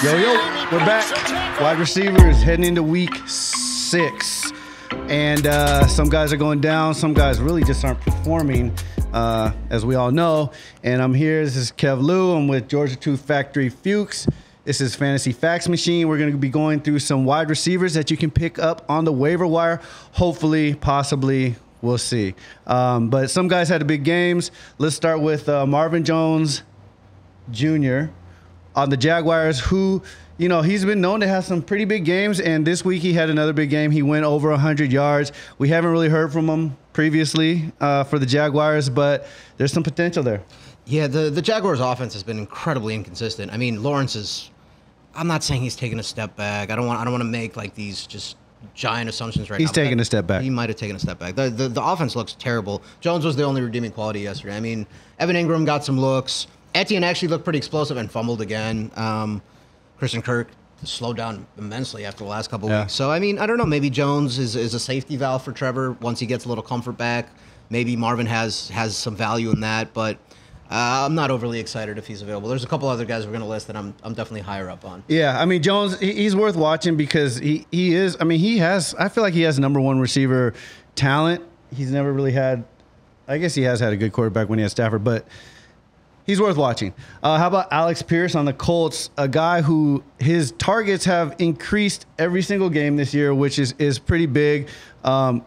Yo, we're back. Wide receivers heading into week 6. And some guys are going down. Some guys really just aren't performing, as we all know. And I'm here. This is Kev Lou. I'm with Georgia Tooth Factory Fuchs. This is Fantasy Facts Machine. We're going to be going through some wide receivers that you can pick up on the waiver wire. Hopefully, possibly, we'll see. But some guys had big games. Let's start with Marvin Jones Jr. on the Jaguars, who, you know, he's been known to have some pretty big games, and this week he had another big game. He went over 100 yards. We haven't really heard from him previously for the Jaguars, but there's some potential there. Yeah, the Jaguars' offense has been incredibly inconsistent. I mean, Lawrence is. I'm not saying he's taking a step back. I don't want to make like these just giant assumptions right now. He's taking a step back. He might have taken a step back. The offense looks terrible. Jones was the only redeeming quality yesterday. I mean, Evan Ingram got some looks. Etienne actually looked pretty explosive and fumbled again. Christian Kirk slowed down immensely after the last couple weeks. So, I mean, I don't know. Maybe Jones is a safety valve for Trevor once he gets a little comfort back. Maybe Marvin has some value in that. But I'm not overly excited if he's available. There's a couple other guys we're going to list that I'm definitely higher up on. Yeah, I mean, Jones, he's worth watching because he is. I mean, I feel like he has number one receiver talent. He's never really had. I guess he has had a good quarterback when he had Stafford, but he's worth watching. How about Alec Pierce on the Colts, a guy who his targets have increased every single game this year, which is pretty big.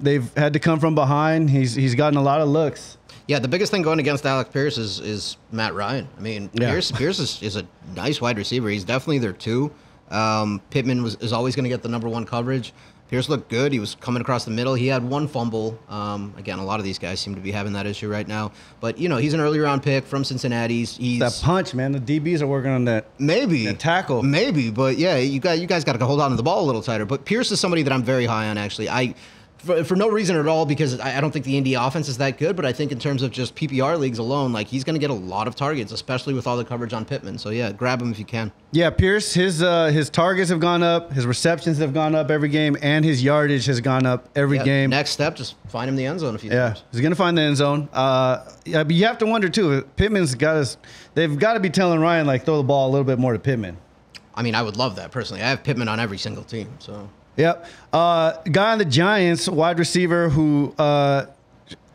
They've had to come from behind. He's gotten a lot of looks. Yeah, the biggest thing going against Alec Pierce is Matt Ryan. I mean, Pierce is a nice wide receiver. He's definitely their 2. Pittman is always going to get the number 1 coverage. Pierce looked good. He was coming across the middle. He had 1 fumble. Again, a lot of these guys seem to be having that issue right now. But, you know, he's an early round pick from Cincinnati. He's that punch, man. The DBs are working on that. Maybe. That tackle. Maybe. But, yeah, you guys got to hold on to the ball a little tighter. But Pierce is somebody that I'm very high on, actually. For no reason at all, because I don't think the Indy offense is that good, but I think in terms of just PPR leagues alone, like he's going to get a lot of targets, especially with all the coverage on Pittman. So, yeah, grab him if you can. Yeah, Pierce, his targets have gone up, his receptions have gone up every game, and his yardage has gone up every game. Next step, just find him the end zone a few times. He's going to find the end zone. But you have to wonder, too, Pittman's they've got to be telling Ryan, like, throw the ball a little bit more to Pittman. I mean, I would love that, personally. I have Pittman on every single team, so... Yep. Guy on the Giants, wide receiver who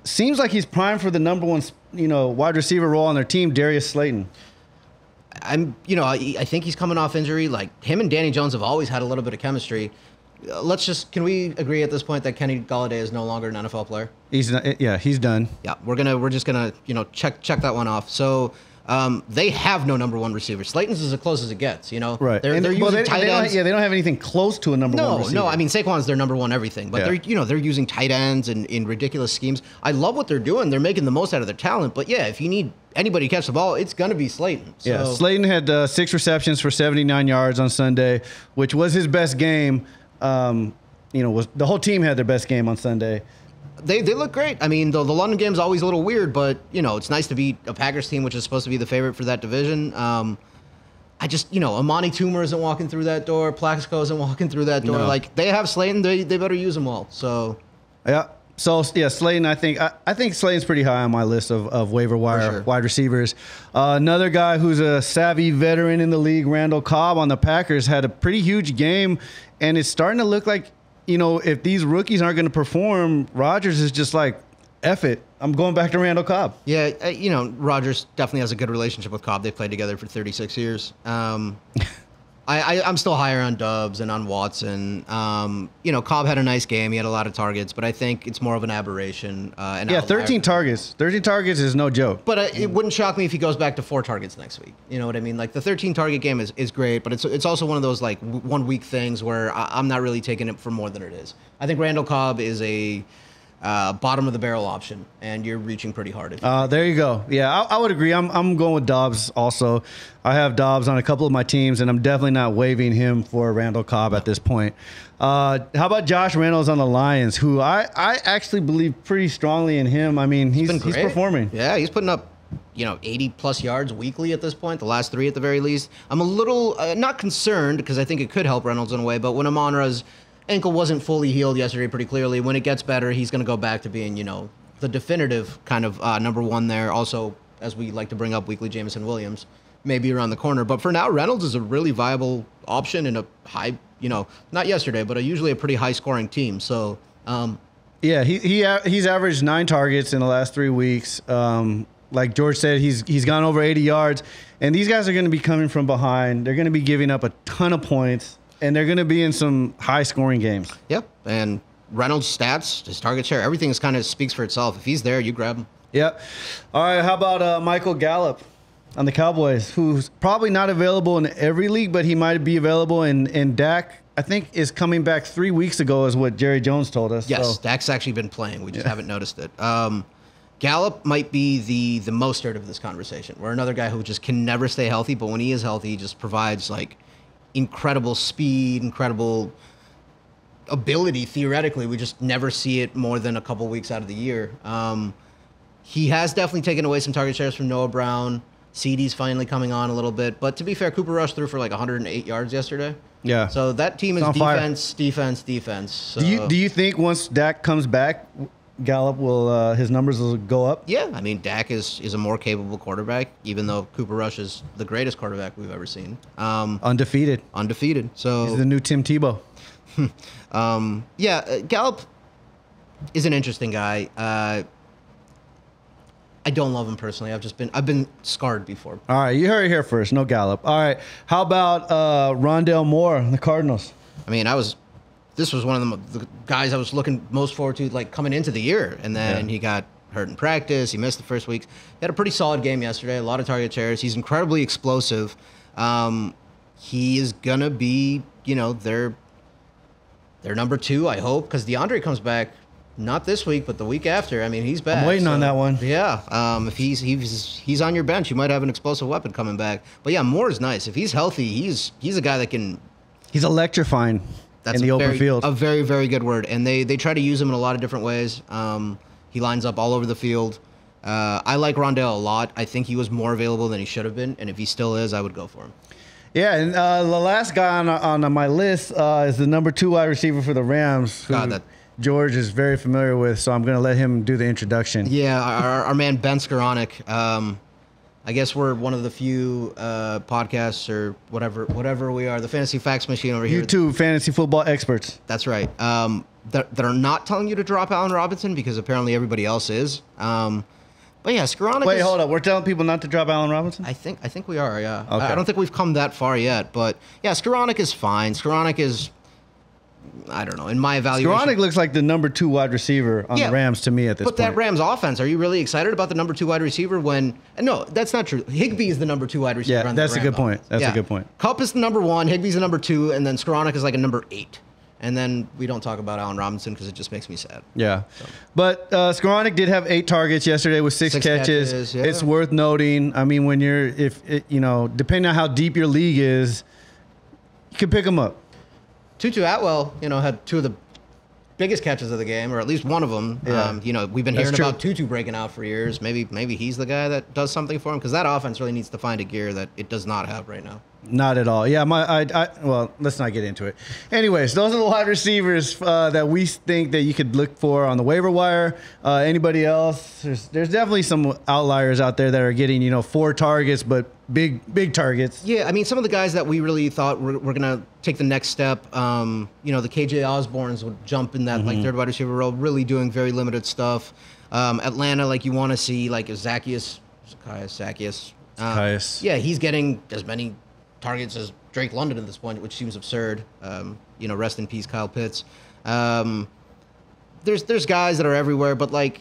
seems like he's primed for the number 1, wide receiver role on their team, Darius Slayton. I think he's coming off injury. Like him and Danny Jones have always had a little bit of chemistry. Can we agree at this point that Kenny Golladay is no longer an NFL player? He's done. Yeah, we're just gonna check that one off. So. They have no number 1 receiver. Slayton's is as close as it gets, Right. They're using tight ends. They don't have anything close to a number 1 receiver. No, I mean Saquon's their number 1 everything, but they're using tight ends and in ridiculous schemes. I love what they're doing. They're making the most out of their talent. But yeah, if you need anybody to catch the ball, it's gonna be Slayton. So. Yeah, Slayton had 6 receptions for 79 yards on Sunday, which was his best game. The whole team had their best game on Sunday. They look great. I mean, the London game's always a little weird, but, it's nice to beat a Packers team, which is supposed to be the favorite for that division. Amani Toomer isn't walking through that door. Plaxico isn't walking through that door. No. Like, they have Slayton. They better use him well. So, yeah. So, yeah, Slayton, I think Slayton's pretty high on my list of waiver wire wide receivers. Another guy who's a savvy veteran in the league, Randall Cobb on the Packers, had a pretty huge game, and it's starting to look like, if these rookies aren't going to perform, Rodgers is just like, F it. I'm going back to Randall Cobb. Yeah, Rodgers definitely has a good relationship with Cobb. They've played together for 36 years. I'm still higher on Doubs and on Watson. Cobb had a nice game. He had a lot of targets, but I think it's more of an aberration. 13 targets. 13 targets is no joke. But it wouldn't shock me if he goes back to 4 targets next week. You know what I mean? Like the 13 target game is great, but it's also one of those like 1 week things where I'm not really taking it for more than it is. I think Randall Cobb is a bottom of the barrel option, and you're reaching pretty hard. There you go. Yeah, I would agree. I'm going with Dobbs also. I have Dobbs on a couple of my teams, and I'm definitely not waiving him for Randall Cobb at this point. How about Josh Reynolds on the Lions, who I actually believe pretty strongly in him. I mean, he's performing. Yeah, he's putting up 80-plus yards weekly at this point, the last 3 at the very least. I'm a little not concerned because I think it could help Reynolds in a way, but when Amon-Ra's ankle wasn't fully healed yesterday pretty clearly. When it gets better, he's going to go back to being, the definitive kind of number 1 there. Also, as we like to bring up weekly, Jameson Williams may be around the corner. But for now, Reynolds is a really viable option in a high, not yesterday, but usually a pretty high-scoring team. So, yeah, he's averaged 9 targets in the last 3 weeks. Like George said, he's gone over 80 yards. And these guys are going to be coming from behind. They're going to be giving up a ton of points, and they're going to be in some high-scoring games. Yep, and Reynolds' stats, his target share, everything kind of speaks for itself. If he's there, you grab him. Yep. All right, how about Michael Gallup on the Cowboys, who's probably not available in every league, but he might be available in Dak, I think, is coming back 3 weeks ago is what Jerry Jones told us. Yes, so. Dak's actually been playing. We just haven't noticed it. Gallup might be the Mostert of this conversation. We're another guy who just can never stay healthy, but when he is healthy, he just provides like incredible speed, incredible ability. Theoretically, we just never see it more than a couple weeks out of the year. He has definitely taken away some target shares from Noah Brown. CD's finally coming on a little bit, but to be fair, Cooper Rush threw for like 108 yards yesterday. Yeah. So that team is defense. So. Do you think once Dak comes back, Gallup will his numbers will go up? Yeah, I mean Dak is a more capable quarterback, even though Cooper Rush is the greatest quarterback we've ever seen. Undefeated. So he's the new Tim Tebow. Gallup is an interesting guy. I don't love him personally. I've been scarred before. All right, you heard it here first. No Gallup. All right, how about Rondell Moore, the Cardinals? I mean, this was one of the guys I was looking most forward to, like coming into the year, and then he got hurt in practice. He missed the first week. He had a pretty solid game yesterday. A lot of target shares. He's incredibly explosive. He is gonna be, their number 2, I hope, because DeAndre comes back not this week, but the week after. I mean, he's back. I'm waiting on that one. Yeah. If he's on your bench, you might have an explosive weapon coming back. But yeah, Moore is nice. If he's healthy, he's a guy that can. He's electrifying. That's in the open field. A very, very good word. And they try to use him in a lot of different ways. He lines up all over the field. I like Rondell a lot. I think he was more available than he should have been. And if he still is, I would go for him. Yeah, and the last guy on my list is the number 2 wide receiver for the Rams, who George is very familiar with, so I'm going to let him do the introduction. Yeah, our man Ben Skowronek. I guess we're one of the few podcasts or whatever we are, the Fantasy Facts Machine over here. YouTube fantasy football experts. That's right. That are not telling you to drop Allen Robinson because apparently everybody else is. But yeah, Skowronek. Wait, hold up. We're telling people not to drop Allen Robinson? I think we are. Yeah. Okay. I don't think we've come that far yet, but yeah, Skowronek is fine. Skowronek is. I don't know. In my evaluation, Skowronek looks like the number 2 wide receiver on the Rams to me at this point. But that Rams offense, are you really excited about the number 2 wide receiver when? No, that's not true. Higbee is the number 2 wide receiver. Yeah, that's a good point. That's a good point. Kupp is the number 1. Higbee's the number 2, and then Skowronek is like a number 8. And then we don't talk about Allen Robinson because it just makes me sad. Yeah. So. But Skowronek did have 8 targets yesterday with 6 catches. Yeah. It's worth noting. I mean, when depending on how deep your league is, you can pick him up. Tutu Atwell, had 2 of the biggest catches of the game, or at least one of them. Yeah. We've been hearing about Tutu breaking out for years. Maybe he's the guy that does something for him because that offense really needs to find a gear that it does not have right now. Not at all. Yeah, well, let's not get into it. Anyways, those are the wide receivers that we think that you could look for on the waiver wire. Anybody else? There's definitely some outliers out there that are getting 4 targets, but big targets. Yeah, I mean, some of the guys that we really thought were going to take the next step, the KJ Osbornes would jump in that like 3rd wide receiver role, really doing very limited stuff. Atlanta, like you want to see like Zacchaeus. Yeah, he's getting as many targets as Drake London at this point, which seems absurd. Rest in peace, Kyle Pitts. There's guys that are everywhere, but like,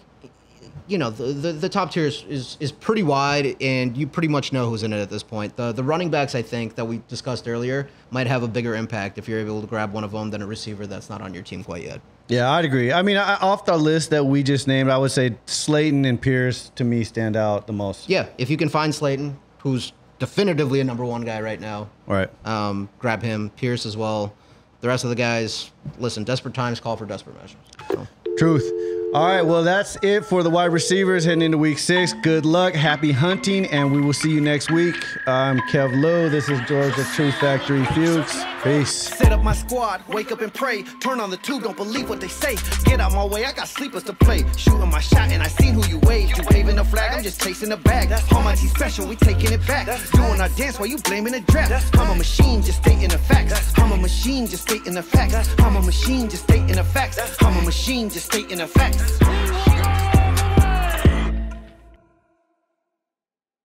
the top tier is pretty wide, and you pretty much know who's in it at this point. The running backs, I think, that we discussed earlier, might have a bigger impact if you're able to grab one of them than a receiver that's not on your team quite yet. Yeah, I'd agree. I mean, off the list that we just named, I would say Slayton and Pierce, to me, stand out the most. Yeah, if you can find Slayton, who's definitively a number 1 guy right now. Right. Grab him. Pierce as well. The rest of the guys, listen, desperate times call for desperate measures. So. Truth. All right, well, that's it for the wide receivers heading into week 6. Good luck, happy hunting, and we will see you next week. I'm Kev Lowe. This is George the Truth Factory Fuchs. Peace. Set up my squad, wake up and pray. Turn on the tube, don't believe what they say. Get out my way, I got sleepers to play. Shooting my shot and I seen who you waved. You waving the flag, I'm just chasing the bag. Almighty special, we taking it back. Doing our dance while you blaming the draft. I'm a machine, just stating the facts. I'm a machine, just stating the facts. I'm a machine, just stating the facts. I'm a machine, just stating the facts.